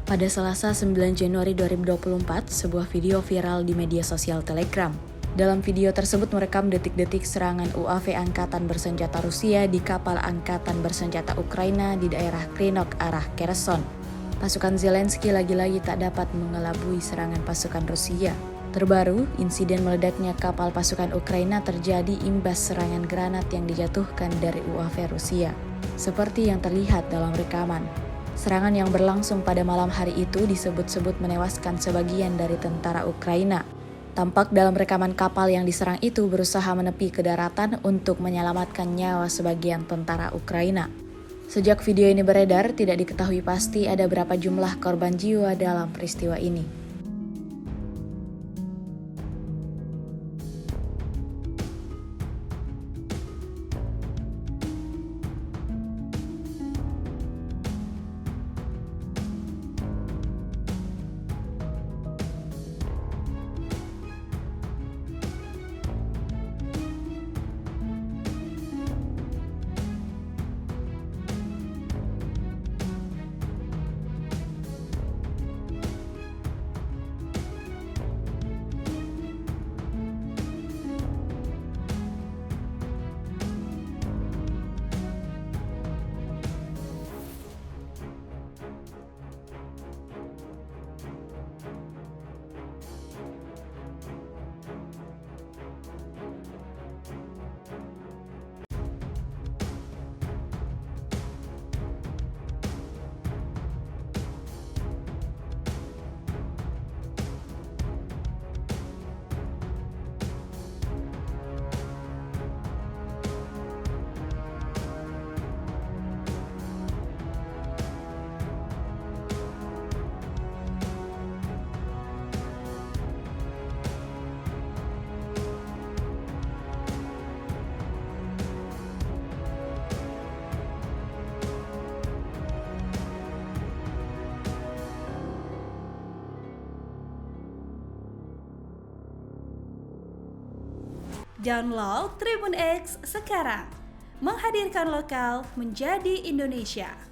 Pada Selasa 9 Januari 2024, sebuah video viral di media sosial Telegram. Dalam video tersebut merekam detik-detik serangan UAV Angkatan Bersenjata Rusia di kapal Angkatan Bersenjata Ukraina di daerah Krinok arah Kherson. Pasukan Zelensky lagi-lagi tak dapat mengelabui serangan pasukan Rusia. Terbaru, insiden meledaknya kapal pasukan Ukraina terjadi imbas serangan granat yang dijatuhkan dari UAV Rusia. Seperti yang terlihat dalam rekaman. Serangan yang berlangsung pada malam hari itu disebut-sebut menewaskan sebagian dari tentara Ukraina. Tampak dalam rekaman kapal yang diserang itu berusaha menepi ke daratan untuk menyelamatkan nyawa sebagian tentara Ukraina. Sejak video ini beredar, tidak diketahui pasti ada berapa jumlah korban jiwa dalam peristiwa ini. Download Tribun X sekarang, menghadirkan lokal menjadi Indonesia.